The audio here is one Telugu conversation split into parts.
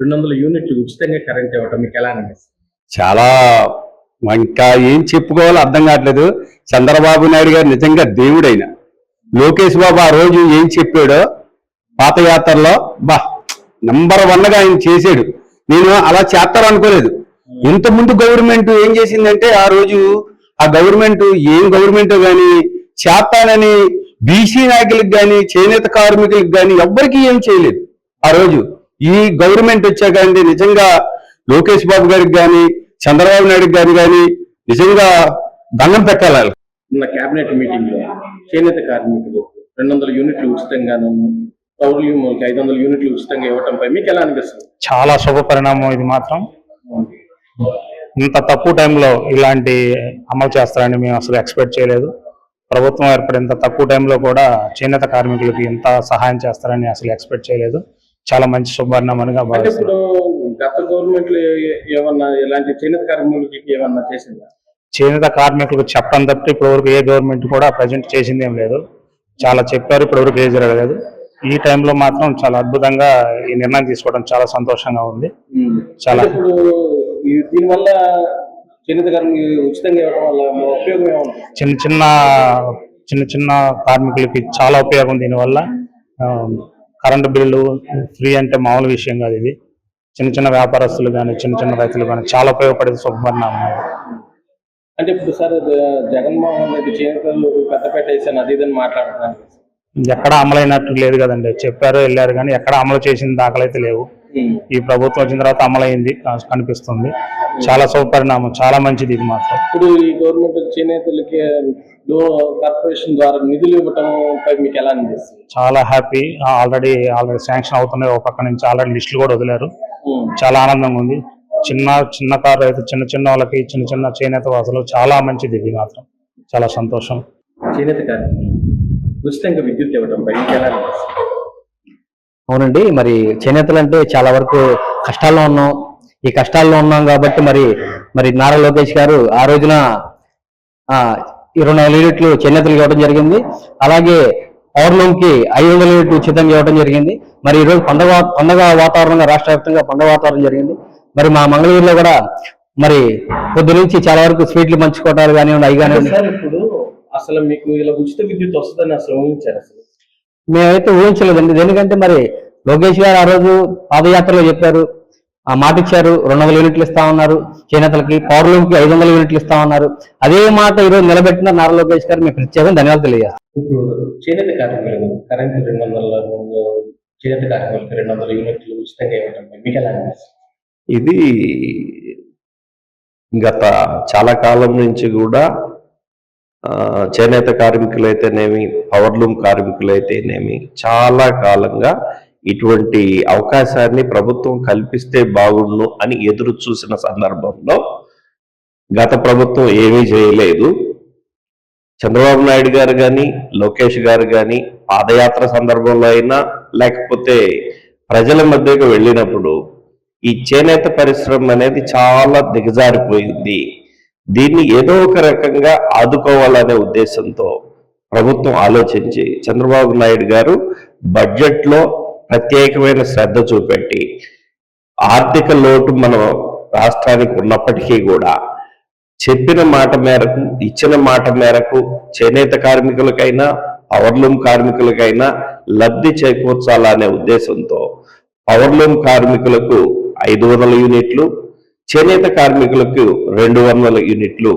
200 యూనిట్లు ఉచితంగా కరెంట్ ఇవ్వటం మీకు ఎలా అనిపిస్తుంది? చాలా ఇంకా ఏం చెప్పుకోవాలో అర్థం కావట్లేదు. చంద్రబాబు నాయుడు గారు నిజంగా దేవుడైన లోకేష్ బాబు ఆ రోజు ఏం చెప్పాడో పాదయాత్రలో నంబర్ 1గా ఆయన చేసాడు. నేను అలా చేస్తారు అనుకోలేదు. ఇంతకుముందు గవర్నమెంట్ ఏం చేసిందంటే ఆ రోజు ఆ గవర్నమెంట్ ఏం గవర్నమెంట్ కానీ చేస్తానని బీసీ నాయకులకు కానీ చేనేత కార్మికులకు కానీ ఎవ్వరికీ ఏం చేయలేదు. ఆ రోజు ఈ గవర్నమెంట్ వచ్చాక నిజంగా లోకేష్ బాబు గారికి కానీ చంద్రబాబు నాయుడు గారు కానీ నిజంగా దండం పెట్టాలి. కేబినెట్ మీటింగ్ లో చేనేత కార్మికులు 200 యూనిట్లు ఉచితంగాను, పౌరులు 500 యూనిట్లు ఉచితంగా ఇవ్వటంపై మీకు ఎలా అనిపిస్తుంది? చాలా శుభ పరిణామం ఇది మాత్రం. ఇంత తక్కువ టైంలో ఇలాంటి అమలు చేస్తారని మేము అసలు ఎక్స్పెక్ట్ చేయలేదు. ప్రభుత్వం ఏర్పడినంత తక్కువ టైంలో కూడా చేనేత కార్మికులకి ఇంత సహాయం చేస్తారని అసలు ఎక్స్పెక్ట్ చేయలేదు. చాలా మంచి శుభపరిణామంగా భావిస్తున్నాను. గత గవర్నమెంట్ ఏమన్నా ఇలాంటి చేనేత కార్మికులకి ఏమన్నా చేసిందా? చేనేత కార్మికులకు చెప్పడం తప్ప ఇప్పటి వరకు ఏ గవర్నమెంట్ కూడా ప్రజెంట్ చేసింది ఏం లేదు. చాలా చెప్పారు, ఇప్పటి వరకు ఏ జరగలేదు. ఈ టైంలో మాత్రం చాలా అద్భుతంగా ఈ నిర్ణయం తీసుకోవడం చాలా సంతోషంగా ఉంది. చాలా దీనివల్ల చేనేత కార్మికులు ఉచితంగా ఇవ్వడం వల్ల ఉపయోగం ఏముంది? చిన్న చిన్న కార్మికులకి చాలా ఉపయోగం. దీనివల్ల కరెంటు బిల్లు ఫ్రీ అంటే మామూలు విషయం కాదు. ఇది చిన్న చిన్న వ్యాపారస్తులు కానీ చిన్న రైతులు కానీ చాలా ఉపయోగపడేది శుభపరిణామం. అంటే ఇప్పుడు సార్ జగన్మోహన్ రెడ్డి చేనేతలు పెద్దపేట వేసాను అది ఇదని మాట్లాడుతున్నాను. ఎక్కడ అమలైనట్టు లేదు కదండి. చెప్పారు వెళ్ళారు కానీ ఎక్కడ అమలు చేసిన దాఖలైతే లేవు. ఈ ప్రభుత్వం వచ్చిన తర్వాత అమలైంది కనిపిస్తుంది. చాలా శుభపరిణామం, చాలా మంచిది ఇది మాత్రం. ఇప్పుడు ఈ గవర్నమెంట్ చేనేతలకి కార్పొరేషన్ ద్వారా నిధులు ఇవ్వటంపై మీకు ఎలా అనిపిస్తుంది? చాలా హ్యాపీ. ఆల్రెడీ శాంక్షన్ అవుతున్నాయి. ఒక పక్క నుంచి ఆల్రెడీ లిస్టులు కూడా వదిలారు. చాలా ఆనందంగా ఉంది. చిన్న కారు అయితే చిన్న వాళ్ళకి చిన్న చేనేత వాసులు చాలా మంచిది ఇది మాత్రం. చాలా సంతోషం. చేనేత కార్మికులు ఉచితంగా విద్యుత్ ఇవ్వటంపై మీకు ఎలా అనిపిస్తుంది? అవునండి, మరి చేనేతలు అంటే చాలా వరకు కష్టాల్లో ఉన్నాం. ఈ కష్టాల్లో ఉన్నాం కాబట్టి మరి నారా లోకేష్ గారు ఆ రోజున 24 యూనిట్లు చేనేతలు ఇవ్వడం జరిగింది. అలాగే పౌర్ణమికి 500 యూనిట్లు ఉచితంగా ఇవ్వడం జరిగింది. మరి ఈరోజు పండగ వాతావరణంగా రాష్ట్ర వ్యాప్తంగా పండుగ వాతావరణం జరిగింది. మరి మా మంగళగిరిలో కూడా మరి పొద్దు నుంచి చాలా వరకు స్వీట్లు పంచుకోవటాలు కానివ్వండి, అవి కానివ్వండి. ఇప్పుడు అసలు మీకు ఇలా ఉచిత విద్యుత్ వస్తుందని అసలు ఊహించారు? అసలు మేమైతే ఊహించలేదండి. ఎందుకంటే మరి లోకేష్ గారు ఆ రోజు పాదయాత్రలో చెప్పారు, ఆ మాట ఇచ్చారు. 200 యూనిట్లు ఇస్తా ఉన్నారు చేనేతలకి, పౌర్ణమికి 500 యూనిట్లు ఇస్తా ఉన్నారు. అదే మాట ఈరోజు నిలబెట్టిన నారా లోకేష్ గారు మేము ప్రత్యేకంగా ధన్యవాదాలు తెలియజేస్తాం. ఇప్పుడు చేనేత కార్మికులు కరెంటు 200 చేనేత కార్మికులకి 200 యూనిట్లు ఉచితంగా ఇవ్వడం మీకు ఎలా అనిపిస్తుంది? ఇది గత చాలా కాలం నుంచి కూడా చేనేత కార్మికులైతేనేమి, పవర్లూమ్ కార్మికులైతేనేమి చాలా కాలంగా ఇటువంటి అవకాశాన్ని ప్రభుత్వం కల్పిస్తే బాగుండు అని ఎదురు చూసిన సందర్భంలో గత ప్రభుత్వం ఏమీ చేయలేదు. చంద్రబాబు నాయుడు గారు కానీ లోకేష్ గారు కానీ పాదయాత్ర సందర్భంలో అయినా లేకపోతే ప్రజల మధ్యకు వెళ్ళినప్పుడు ఈ చేనేత పరిశ్రమ అనేది చాలా దిగజారిపోయింది, దీన్ని ఏదో ఒక రకంగా ఆదుకోవాలనే ఉద్దేశంతో ప్రభుత్వం ఆలోచించి చంద్రబాబు నాయుడు గారు బడ్జెట్లో ప్రత్యేకమైన శ్రద్ధ చూపెట్టి ఆర్థిక లోటు మన రాష్ట్రానికి ఉన్నప్పటికీ కూడా చెప్పిన మాట మేరకు ఇచ్చిన మాట మేరకు చేనేత కార్మికులకైనా పవర్లూమ్ కార్మికులకైనా లబ్ధి చేకూర్చాలనే ఉద్దేశంతో పవర్లూమ్ కార్మికులకు 500 యూనిట్లు, చేనేత కార్మికులకు 200 యూనిట్లు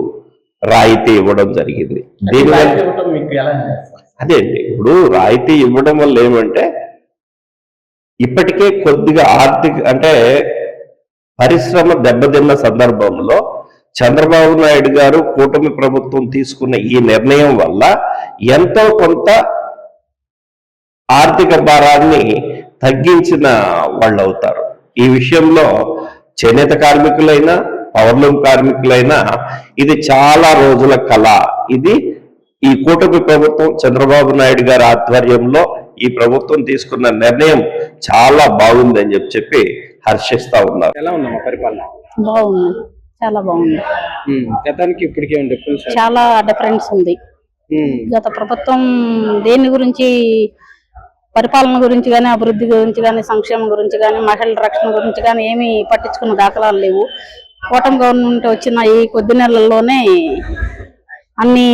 రాయితీ ఇవ్వడం జరిగింది. అదే అండి, ఇప్పుడు రాయితీ ఇవ్వడం వల్ల ఏమంటే ఇప్పటికే కొద్దిగా అంటే పరిశ్రమ దెబ్బతిన్న సందర్భంలో చంద్రబాబు నాయుడు గారు కూటమి ప్రభుత్వం తీసుకున్న ఈ నిర్ణయం వల్ల ఎంతో కొంత ఆర్థిక భారాన్ని తగ్గించిన వాళ్ళు అవుతారు. ఈ విషయంలో చేనేత కార్మికులైనా పవర్లూమ్ కార్మికులైనా ఇది చాలా రోజుల కళ. ఇది ఈ కూటమి ప్రభుత్వం చంద్రబాబు నాయుడు గారి ఆధ్వర్యంలో ఈ ప్రభుత్వం తీసుకున్న నిర్ణయం చాలా బాగుందని చెప్పి హర్షిస్తా ఉన్నారు. ఎలా ఉందమ్మా పరిపాలన? బాగుంది, చాలా బాగుంది. గతానికి ఇప్పటికే చాలా డిఫరెన్స్ ఉంది. గత ప్రభుత్వం దేని గురించి పరిపాలన గురించి కానీ, అభివృద్ధి గురించి కానీ, సంక్షేమం గురించి కానీ, మహిళల రక్షణ గురించి కానీ ఏమీ పట్టించుకున్న దాఖలాలు లేవు. కూటమి గవర్నమెంట్ వచ్చిన ఈ కొద్ది నెలల్లోనే అన్ని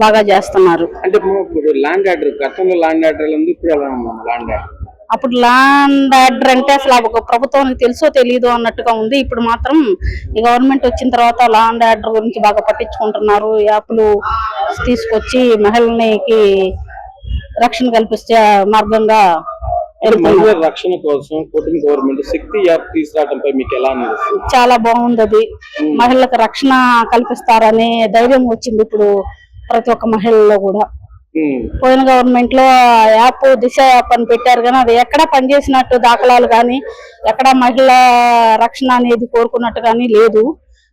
బాగా చేస్తున్నారు. అంటే ఇప్పుడు ల్యాండ్ ఆర్డర్, గతంలో ల్యాండ్ ఆర్డర్ ఉంది, ఇప్పుడు ఎలా ఉన్నాం ల్యాండ్ ఆర్డర్? అప్పుడు ల్యాండ్ ఆర్డర్ అంటే అసలు ఒక ప్రభుత్వానికి తెలుసో తెలియదు అన్నట్టుగా ఉంది. ఇప్పుడు మాత్రం ఈ గవర్నమెంట్ వచ్చిన తర్వాత ల్యాండ్ ఆర్డర్ గురించి బాగా పట్టించుకుంటున్నారు. యాప్లు తీసుకొచ్చి మహిళలకి రక్షణ కల్పించే మార్గంగా మహిళల రక్షణ కోసం కూటమి గవర్నమెంట్ శక్తి యాప్ తీసుకురావడంపై మీకు ఎలా అనిపిస్తుంది? చాలా బాగుంది. అది మహిళలకు రక్షణ కల్పిస్తారనే ధైర్యం వచ్చింది ఇప్పుడు ప్రతి ఒక్క మహిళలో కూడా. పోయిన గవర్నమెంట్ లో యాప్ దిశ యాప్ అని పెట్టారు కానీ అది ఎక్కడా పనిచేసినట్టు దాఖలాలు కానీ, ఎక్కడ మహిళ రక్షణ అనేది కోరుకున్నట్టు కానీ లేదు.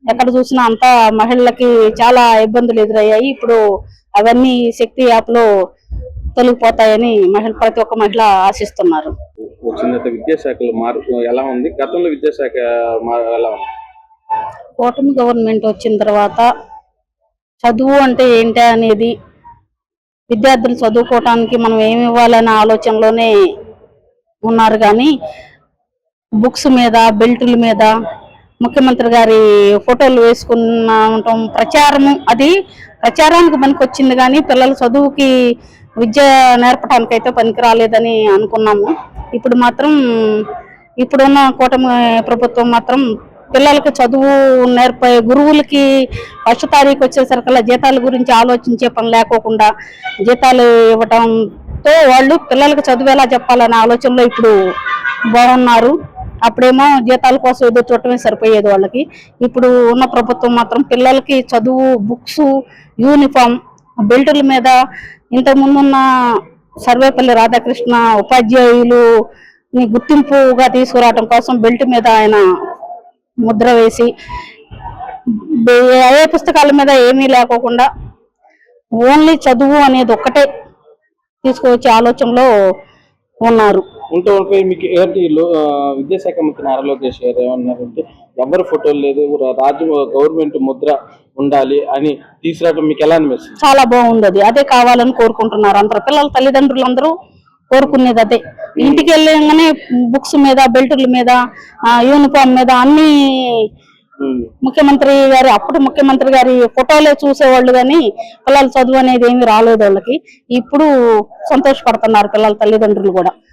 ఎక్కడ చూసినా అంతా మహిళలకి చాలా ఇబ్బందులు ఎదురయ్యాయి. ఇప్పుడు అవన్నీ శక్తి యాప్ లో తొలగిపోతాయని ప్రతి ఒక్క మహిళ ఆశిస్తున్నారు. వచ్చిన విద్యాశాఖలో మార్పు ఎలా ఉంది? గతంలో విద్యాశాఖ ఎలా ఉంది? కూటమి గవర్నమెంట్ వచ్చిన తర్వాత చదువు అంటే ఏంటి అనేది, విద్యార్థులు చదువుకోవటానికి మనం ఏమి ఇవ్వాలనే ఆలోచనలోనే ఉన్నారు. కానీ బుక్స్ మీద, బెల్టుల మీద ముఖ్యమంత్రి గారి ఫోటోలు వేసుకున్న ప్రచారము, అది ప్రచారానికి పనికి వచ్చింది కానీ పిల్లల చదువుకి విద్య నేర్పడానికి అయితే పనికి రాలేదని అనుకున్నాము. ఇప్పుడు మాత్రం ఇప్పుడున్న కూటమి ప్రభుత్వం మాత్రం పిల్లలకి చదువు నేర్పే గురువులకి 1వ తారీఖు వచ్చేసరికల్లా జీతాల గురించి ఆలోచించే పని లేకోకుండా జీతాలు ఇవ్వటంతో వాళ్ళు పిల్లలకి చదువు ఎలా చెప్పాలనే ఆలోచనలో ఇప్పుడు బాగున్నారు. అప్పుడేమో జీతాల కోసం ఎదురు చూడటమే సరిపోయేది వాళ్ళకి. ఇప్పుడు ఉన్న ప్రభుత్వం మాత్రం పిల్లలకి చదువు, బుక్స్, యూనిఫామ్, బెల్టుల మీద ఇంతకుముందున్న సర్వేపల్లి రాధాకృష్ణ ఉపాధ్యాయులు గుర్తింపుగా తీసుకురావడం కోసం బెల్ట్ మీద ఆయన ముద్ర వేసి ఏ పుస్తకాల మీద ఏమీ లేకోకుండా ఓన్లీ చదువు అనేది ఒక్కటే తీసుకువచ్చే ఆలోచనలో ఉన్నారు. మీకు విద్యాశాఖ మంత్రి నారా లోకేష్ గారు ఏమన్నారంటే ఎవరి ఫోటోలు లేదు, గవర్నమెంట్ ముద్ర ఉండాలి అని తీసుకురావడం మీకు ఎలా అనిపిస్తుంది? చాలా బాగుంది. అది అదే కావాలని కోరుకుంటున్నారు అందరూ పిల్లల తల్లిదండ్రులు అందరూ కోరుకునేది అదే. ఇంటికి వెళ్ళగానే బుక్స్ మీద, బెల్టుల మీద, యూనిఫామ్ మీద అన్ని అప్పుడు ముఖ్యమంత్రి గారి ఫోటోలే చూసేవాళ్ళు కానీ పిల్లల చదువు అనేది ఏమి రాలేదు వాళ్ళకి. ఇప్పుడు సంతోషపడుతున్నారు పిల్లల తల్లిదండ్రులు కూడా.